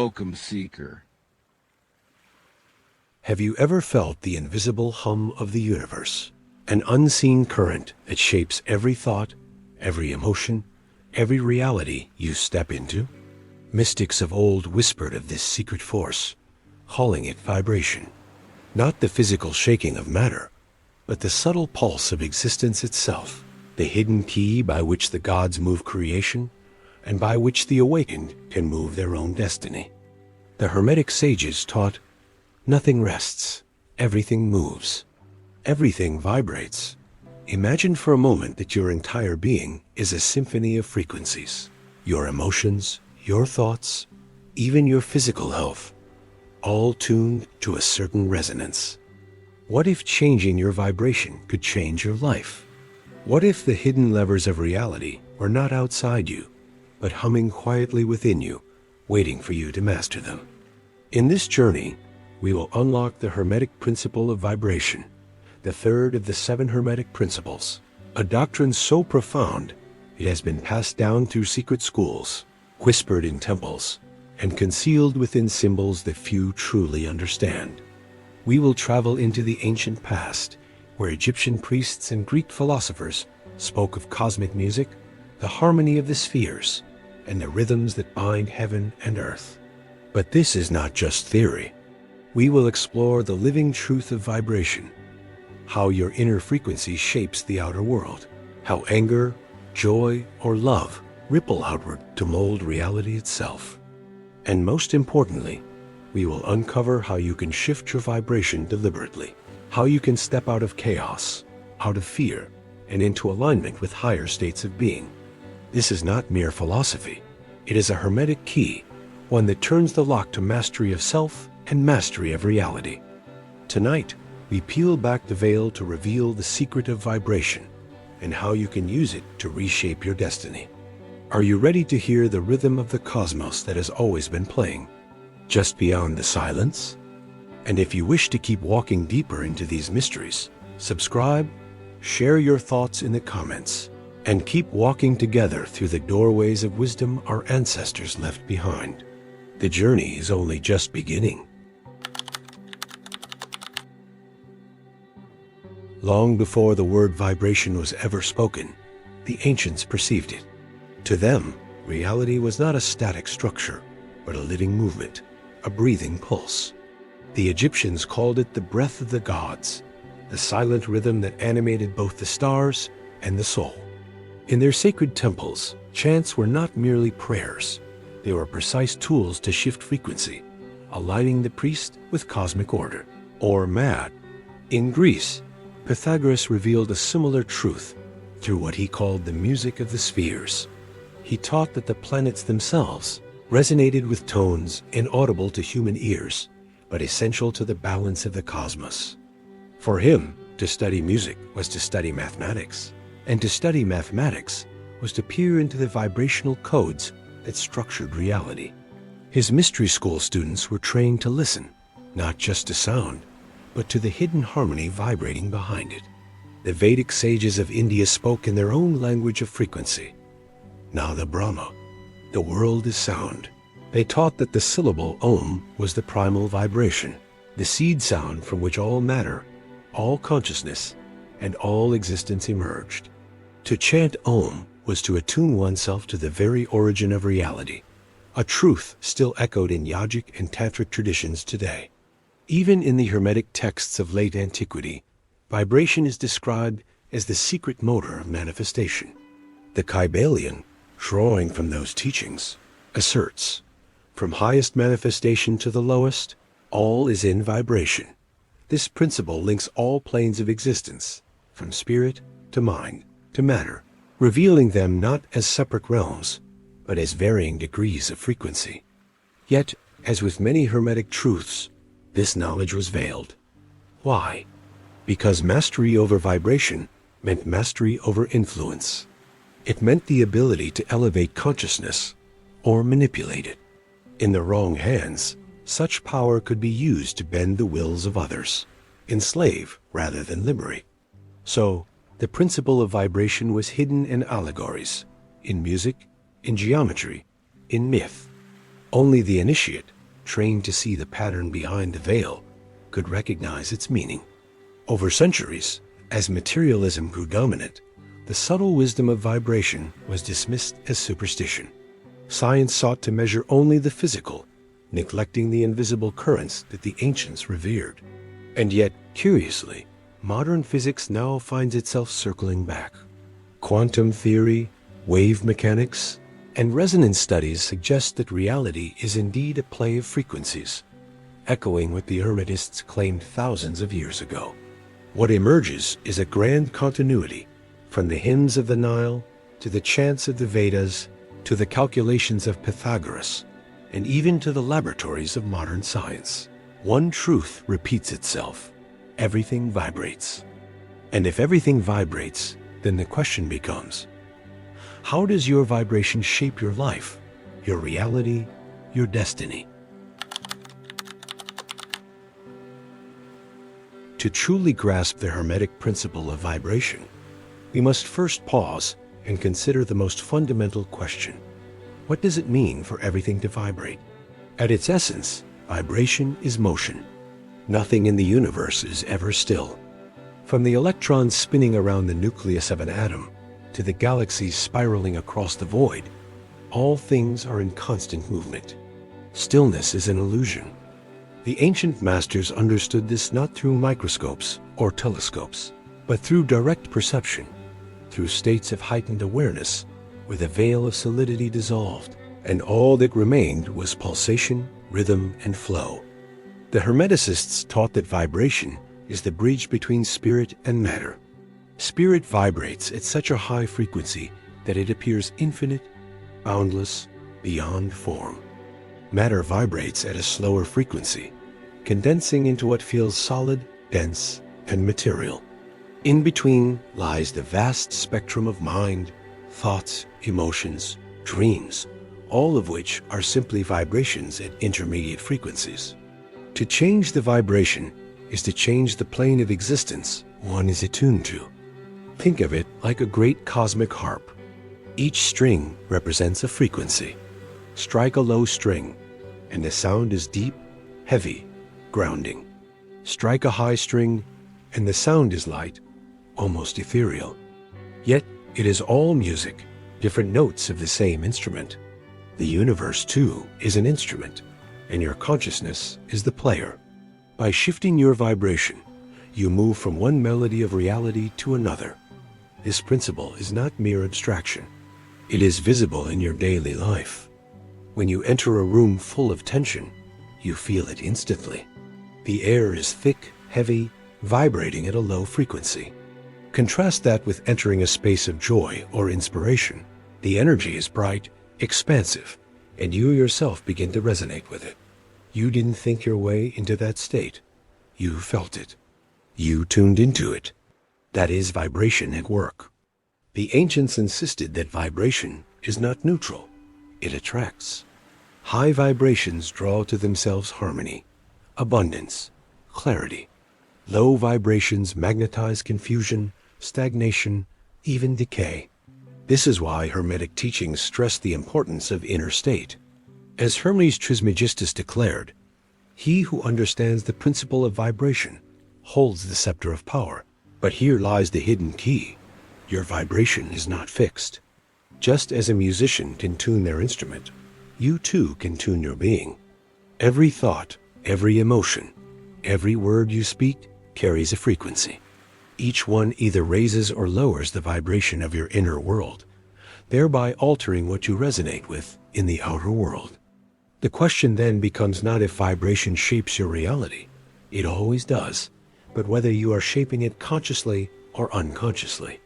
welcome seeker. Have you ever felt the invisible hum of the universe? An unseen current that shapes every thought, every emotion, every reality you step into? Mystics of old whispered of this secret force, calling it vibration. Not the physical shaking of matter, but the subtle pulse of existence itself, the hidden key by which the gods move creation, and by which the awakened can move their own destiny. The Hermetic sages taught, nothing rests, everything moves, everything vibrates. Imagine for a moment that your entire being is a symphony of frequencies. Your emotions, your thoughts, even your physical health, all tuned to a certain resonance. What if changing your vibration could change your life? What if the hidden levers of reality were not outside you, but humming quietly within you, waiting for you to master them? In this journey, we will unlock the Hermetic Principle of Vibration, the third of the Seven Hermetic Principles, a doctrine so profound it has been passed down through secret schools, whispered in temples, and concealed within symbols that few truly understand. We will travel into the ancient past, where Egyptian priests and Greek philosophers spoke of cosmic music, the harmony of the spheres, and the rhythms that bind heaven and earth. But this is not just theory. We will explore the living truth of vibration, how your inner frequency shapes the outer world, how anger, joy, or love ripple outward to mold reality itself. And most importantly, we will uncover how you can shift your vibration deliberately, how you can step out of chaos, out of fear, and into alignment with higher states of being. This is not mere philosophy. It is a Hermetic key, one that turns the lock to mastery of self and mastery of reality. Tonight, we peel back the veil to reveal the secret of vibration and how you can use it to reshape your destiny. Are you ready to hear the rhythm of the cosmos that has always been playing, just beyond the silence? And if you wish to keep walking deeper into these mysteries, subscribe, share your thoughts in the comments, and keep walking together through the doorways of wisdom our ancestors left behind. The journey is only just beginning. Long before the word vibration was ever spoken, the ancients perceived it. To them, reality was not a static structure, but a living movement, a breathing pulse. The Egyptians called it the breath of the gods, the silent rhythm that animated both the stars and the soul. In their sacred temples, chants were not merely prayers. They were precise tools to shift frequency, aligning the priest with cosmic order, or mad. In Greece, Pythagoras revealed a similar truth through what he called the music of the spheres. He taught that the planets themselves resonated with tones inaudible to human ears, but essential to the balance of the cosmos. For him, to study music was to study mathematics, and to study mathematics was to peer into the vibrational codes that structured reality. His mystery school students were trained to listen, not just to sound, but to the hidden harmony vibrating behind it. The Vedic sages of India spoke in their own language of frequency. Nada Brahma, the world is sound. They taught that the syllable Om was the primal vibration, the seed sound from which all matter, all consciousness, and all existence emerged. To chant Om was to attune oneself to the very origin of reality, a truth still echoed in yogic and tantric traditions today. Even in the Hermetic texts of late antiquity, vibration is described as the secret motor of manifestation. The Kybalion, drawing from those teachings, asserts, from highest manifestation to the lowest, all is in vibration. This principle links all planes of existence, from spirit to mind to matter, revealing them not as separate realms, but as varying degrees of frequency. Yet, as with many Hermetic truths, this knowledge was veiled. Why? Because mastery over vibration meant mastery over influence. It meant the ability to elevate consciousness or manipulate it. In the wrong hands, such power could be used to bend the wills of others, enslave rather than liberate. So, the principle of vibration was hidden in allegories, in music, in geometry, in myth. Only the initiate, trained to see the pattern behind the veil, could recognize its meaning. Over centuries, as materialism grew dominant, the subtle wisdom of vibration was dismissed as superstition. Science sought to measure only the physical, neglecting the invisible currents that the ancients revered. And yet, curiously, modern physics now finds itself circling back. Quantum theory, wave mechanics, and resonance studies suggest that reality is indeed a play of frequencies, echoing what the Hermetists claimed thousands of years ago. What emerges is a grand continuity, from the hymns of the Nile to the chants of the Vedas to the calculations of Pythagoras, and even to the laboratories of modern science. One truth repeats itself: everything vibrates. And if everything vibrates, then the question becomes, how does your vibration shape your life, your reality, your destiny? To truly grasp the Hermetic principle of vibration, we must first pause and consider the most fundamental question. What does it mean for everything to vibrate? At its essence, vibration is motion. Nothing in the universe is ever still. From the electrons spinning around the nucleus of an atom to the galaxies spiraling across the void, all things are in constant movement. Stillness is an illusion. The ancient masters understood this not through microscopes or telescopes, but through direct perception, through states of heightened awareness where the veil of solidity dissolved, and all that remained was pulsation, rhythm, and flow. The Hermeticists taught that vibration is the bridge between spirit and matter. Spirit vibrates at such a high frequency that it appears infinite, boundless, beyond form. Matter vibrates at a slower frequency, condensing into what feels solid, dense, and material. In between lies the vast spectrum of mind, thoughts, emotions, dreams, all of which are simply vibrations at intermediate frequencies. To change the vibration is to change the plane of existence one is attuned to. Think of it like a great cosmic harp. Each string represents a frequency. Strike a low string, and the sound is deep, heavy, grounding. Strike a high string, and the sound is light, almost ethereal. Yet it is all music, different notes of the same instrument. The universe, too, is an instrument, and your consciousness is the player. By shifting your vibration, you move from one melody of reality to another. This principle is not mere abstraction. It is visible in your daily life. When you enter a room full of tension, you feel it instantly. The air is thick, heavy, vibrating at a low frequency. Contrast that with entering a space of joy or inspiration. The energy is bright, expansive, and you yourself begin to resonate with it. You didn't think your way into that state. You felt it. You tuned into it. That is vibration at work. The ancients insisted that vibration is not neutral. It attracts. High vibrations draw to themselves harmony, abundance, clarity. Low vibrations magnetize confusion, stagnation, even decay. This is why Hermetic teachings stress the importance of inner state. As Hermes Trismegistus declared, "He who understands the principle of vibration holds the scepter of power." But here lies the hidden key. Your vibration is not fixed. Just as a musician can tune their instrument, you too can tune your being. Every thought, every emotion, every word you speak carries a frequency. Each one either raises or lowers the vibration of your inner world, thereby altering what you resonate with in the outer world. The question then becomes not if vibration shapes your reality. It always does, but whether you are shaping it consciously or unconsciously.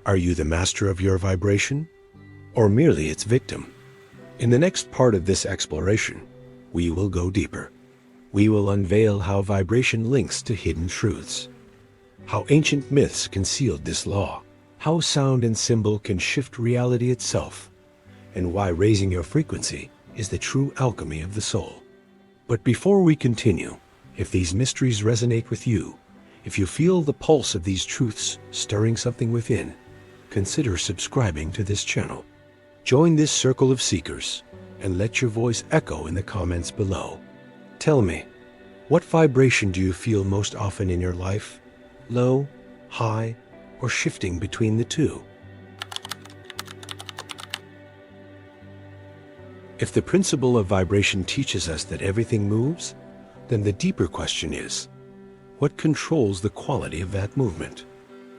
Are you the master of your vibration, or merely its victim? In the next part of this exploration, we will go deeper. We will unveil how vibration links to hidden truths, how ancient myths concealed this law, how sound and symbol can shift reality itself, and why raising your frequency is the true alchemy of the soul. But before we continue, if these mysteries resonate with you, if you feel the pulse of these truths stirring something within, consider subscribing to this channel. Join this circle of seekers and let your voice echo in the comments below. Tell me, what vibration do you feel most often in your life? Low, high, or shifting between the two? If the principle of vibration teaches us that everything moves, then the deeper question is, what controls the quality of that movement?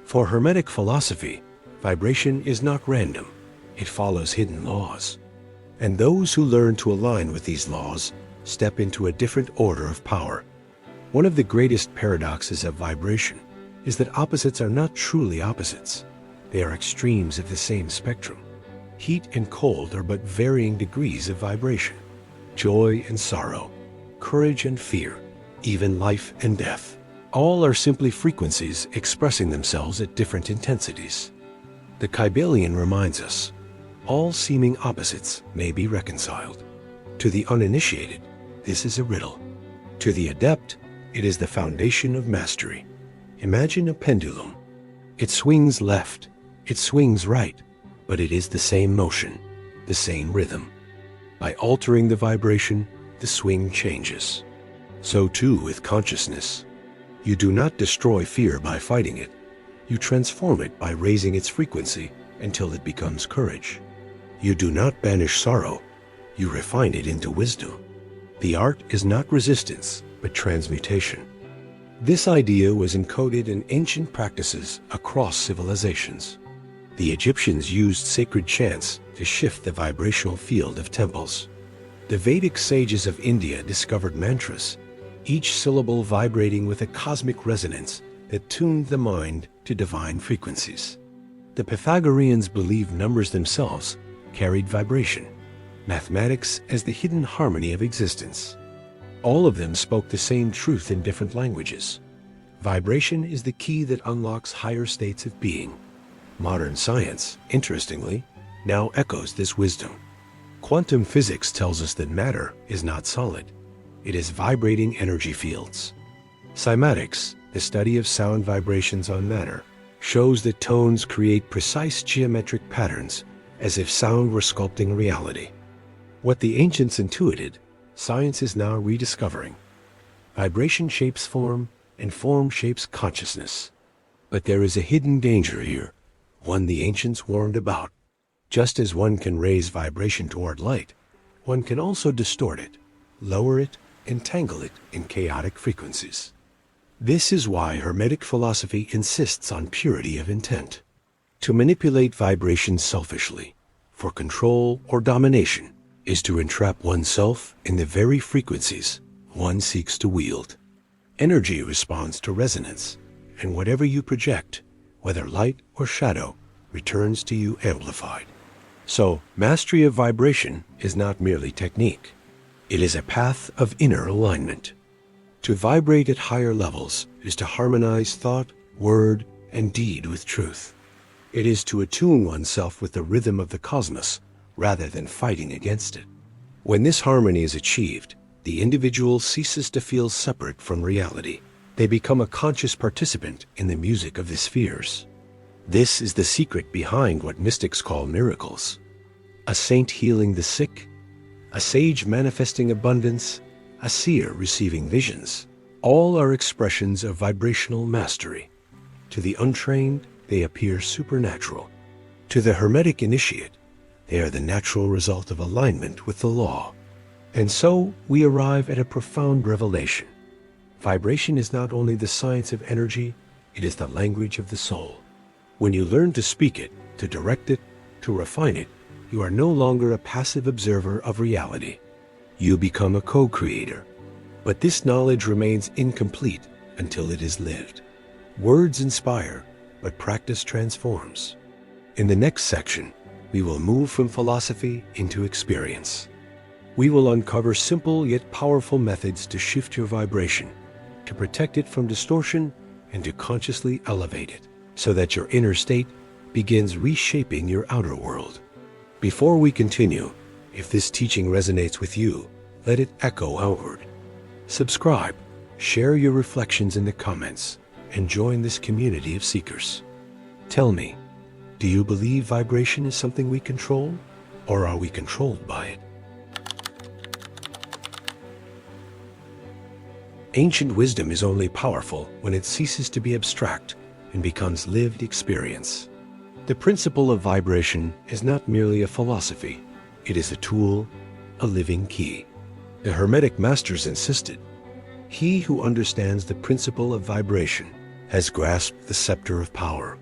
For Hermetic philosophy, vibration is not random. It follows hidden laws. And those who learn to align with these laws step into a different order of power. One of the greatest paradoxes of vibration is that opposites are not truly opposites. They are extremes of the same spectrum. Heat and cold are but varying degrees of vibration. Joy and sorrow, courage and fear, even life and death, all are simply frequencies expressing themselves at different intensities. The Kybalion reminds us, all seeming opposites may be reconciled. To the uninitiated, this is a riddle. To the adept, it is the foundation of mastery. Imagine a pendulum. It swings left, it swings right, but it is the same motion, the same rhythm. By altering the vibration, the swing changes. So too with consciousness. You do not destroy fear by fighting it. You transform it by raising its frequency until it becomes courage. You do not banish sorrow. You refine it into wisdom. The art is not resistance, but transmutation. This idea was encoded in ancient practices across civilizations. The Egyptians used sacred chants to shift the vibrational field of temples. The Vedic sages of India discovered mantras, each syllable vibrating with a cosmic resonance that tuned the mind to divine frequencies. The Pythagoreans believed numbers themselves carried vibration, mathematics as the hidden harmony of existence. All of them spoke the same truth in different languages. Vibration is the key that unlocks higher states of being. Modern science, interestingly, now echoes this wisdom. Quantum physics tells us that matter is not solid. It is vibrating energy fields. Cymatics, the study of sound vibrations on matter, shows that tones create precise geometric patterns as if sound were sculpting reality. What the ancients intuited, science is now rediscovering. Vibration shapes form, and form shapes consciousness. But there is a hidden danger here, one the ancients warned about. Just as one can raise vibration toward light, one can also distort it, lower it, entangle it in chaotic frequencies. This is why Hermetic philosophy insists on purity of intent. To manipulate vibration selfishly, for control or domination, is to entrap oneself in the very frequencies one seeks to wield. Energy responds to resonance, and whatever you project, whether light or shadow, returns to you amplified. So, mastery of vibration is not merely technique. It is a path of inner alignment. To vibrate at higher levels is to harmonize thought, word, and deed with truth. It is to attune oneself with the rhythm of the cosmos rather than fighting against it. When this harmony is achieved, the individual ceases to feel separate from reality. They become a conscious participant in the music of the spheres. This is the secret behind what mystics call miracles. A saint healing the sick, a sage manifesting abundance, a seer receiving visions. All are expressions of vibrational mastery. To the untrained, they appear supernatural. To the Hermetic initiate, they are the natural result of alignment with the law. And so we arrive at a profound revelation. Vibration is not only the science of energy, it is the language of the soul. When you learn to speak it, to direct it, to refine it, you are no longer a passive observer of reality. You become a co-creator. But this knowledge remains incomplete until it is lived. Words inspire, but practice transforms. In the next section, we will move from philosophy into experience. We will uncover simple yet powerful methods to shift your vibration, to protect it from distortion, and to consciously elevate it, so that your inner state begins reshaping your outer world. Before we continue, if this teaching resonates with you, let it echo outward. Subscribe, share your reflections in the comments, and join this community of seekers. Tell me, do you believe vibration is something we control, or are we controlled by it? Ancient wisdom is only powerful when it ceases to be abstract and becomes lived experience. The principle of vibration is not merely a philosophy. It is a tool, a living key. The Hermetic masters insisted, "He who understands the principle of vibration has grasped the scepter of power."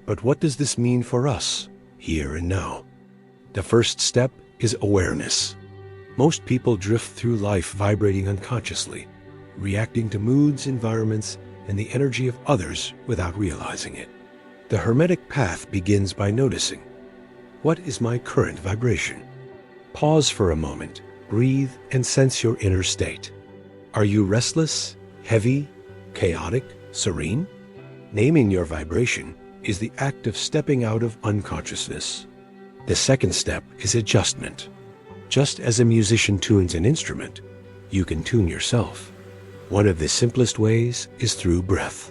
But what does this mean for us, here and now? The first step is awareness. Most people drift through life vibrating unconsciously, reacting to moods, environments, and the energy of others without realizing it. The Hermetic path begins by noticing, what is my current vibration? Pause for a moment, breathe, and sense your inner state. Are you restless, heavy, chaotic, serene? Naming your vibration is the act of stepping out of unconsciousness. The second step is adjustment. Just as a musician tunes an instrument, you can tune yourself. One of the simplest ways is through breath.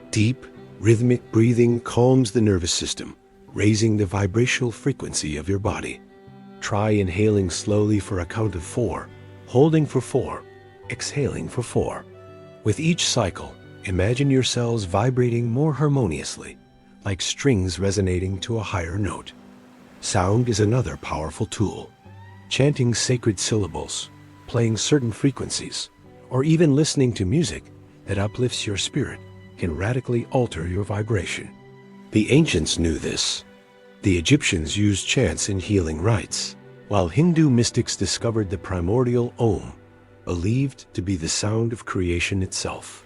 Deep, rhythmic breathing calms the nervous system, raising the vibrational frequency of your body. Try inhaling slowly for a count of 4, holding for 4, exhaling for 4. With each cycle, imagine yourselves vibrating more harmoniously, like strings resonating to a higher note. Sound is another powerful tool. Chanting sacred syllables, playing certain frequencies, or even listening to music that uplifts your spirit can radically alter your vibration. The ancients knew this. The Egyptians used chants in healing rites, while Hindu mystics discovered the primordial Om, believed to be the sound of creation itself.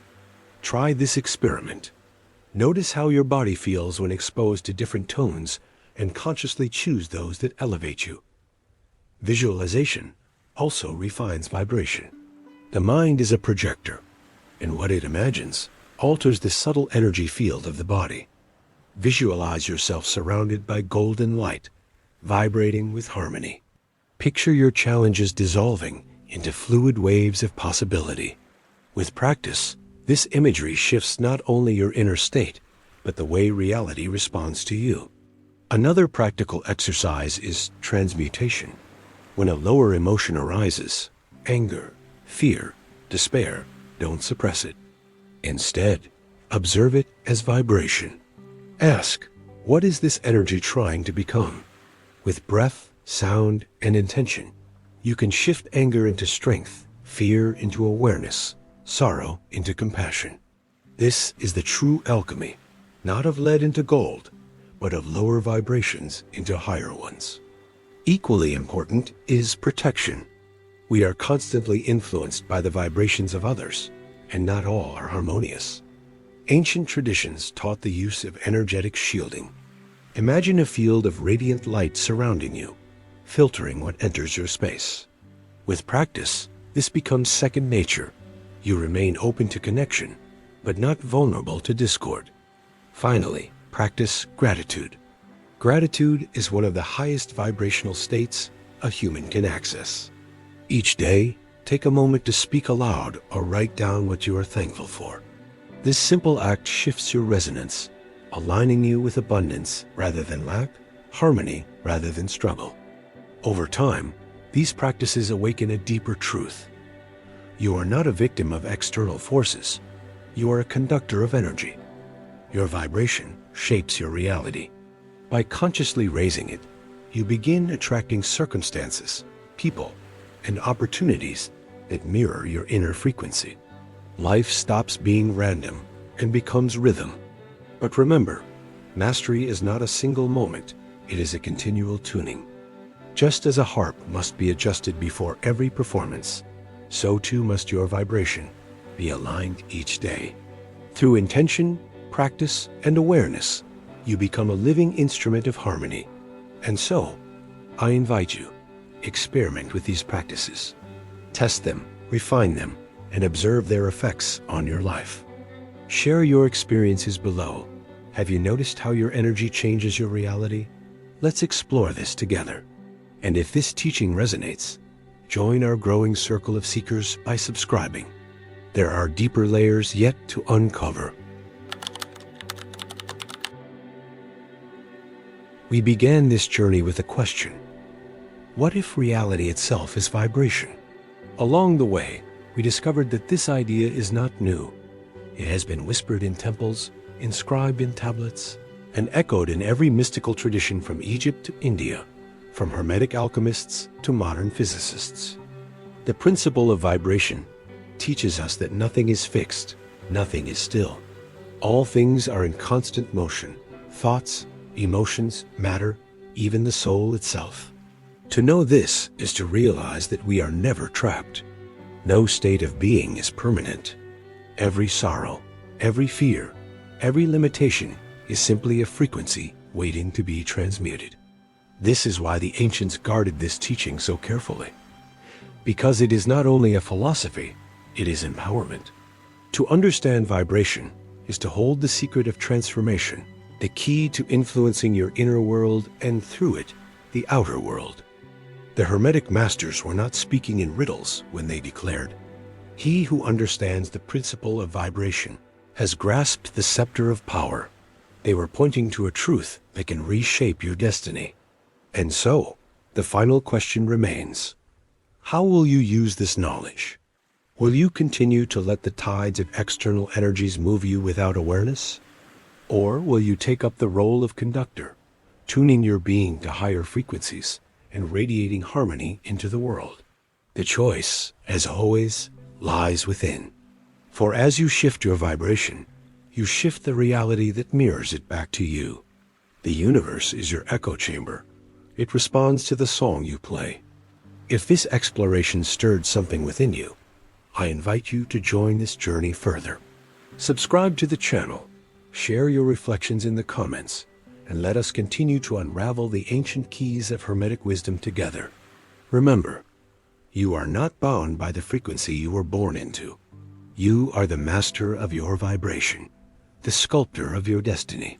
Try this experiment. Notice how your body feels when exposed to different tones and consciously choose those that elevate you. Visualization also refines vibration. The mind is a projector, and what it imagines alters the subtle energy field of the body. Visualize yourself surrounded by golden light, vibrating with harmony. Picture your challenges dissolving into fluid waves of possibility. With practice, this imagery shifts not only your inner state, but the way reality responds to you. Another practical exercise is transmutation. When a lower emotion arises, anger, fear, despair, don't suppress it. Instead, observe it as vibration. Ask, what is this energy trying to become? With breath, sound, and intention, you can shift anger into strength, fear into awareness, sorrow into compassion. This is the true alchemy, not of lead into gold, but of lower vibrations into higher ones. Equally important is protection. We are constantly influenced by the vibrations of others, and not all are harmonious. Ancient traditions taught the use of energetic shielding. Imagine a field of radiant light surrounding you, filtering what enters your space. With practice, this becomes second nature. You remain open to connection, but not vulnerable to discord. Finally, practice gratitude. Gratitude is one of the highest vibrational states a human can access. Each day, take a moment to speak aloud or write down what you are thankful for. This simple act shifts your resonance, aligning you with abundance rather than lack, harmony rather than struggle. Over time, these practices awaken a deeper truth. You are not a victim of external forces. You are a conductor of energy. Your vibration shapes your reality. By consciously raising it, you begin attracting circumstances, people, and opportunities that mirror your inner frequency. Life stops being random and becomes rhythm. But remember, mastery is not a single moment, it is a continual tuning. Just as a harp must be adjusted before every performance, so too must your vibration be aligned each day. Through intention, practice, and awareness, you become a living instrument of harmony. And so, I invite you, experiment with these practices. Test them, refine them, and observe their effects on your life. Share your experiences below. Have you noticed how your energy changes your reality? Let's explore this together. And if this teaching resonates, join our growing circle of seekers by subscribing. There are deeper layers yet to uncover. We began this journey with a question. What if reality itself is vibration? Along the way, we discovered that this idea is not new. It has been whispered in temples, inscribed in tablets, and echoed in every mystical tradition from Egypt to India, from Hermetic alchemists to modern physicists. The principle of vibration teaches us that nothing is fixed, nothing is still. All things are in constant motion: thoughts, emotions, matter, even the soul itself. To know this is to realize that we are never trapped. No state of being is permanent. Every sorrow, every fear, every limitation is simply a frequency waiting to be transmuted. This is why the ancients guarded this teaching so carefully. Because it is not only a philosophy, it is empowerment. To understand vibration is to hold the secret of transformation, the key to influencing your inner world and, through it, the outer world. The Hermetic masters were not speaking in riddles when they declared, "He who understands the principle of vibration has grasped the scepter of power." They were pointing to a truth that can reshape your destiny. And so, the final question remains: how will you use this knowledge? Will you continue to let the tides of external energies move you without awareness? Or will you take up the role of conductor, tuning your being to higher frequencies and radiating harmony into the world? The choice, as always, lies within. For as you shift your vibration, you shift the reality that mirrors it back to you. The universe is your echo chamber. It responds to the song you play. If this exploration stirred something within you, I invite you to join this journey further. Subscribe to the channel, share your reflections in the comments, and let us continue to unravel the ancient keys of Hermetic wisdom together. Remember, you are not bound by the frequency you were born into. You are the master of your vibration, the sculptor of your destiny.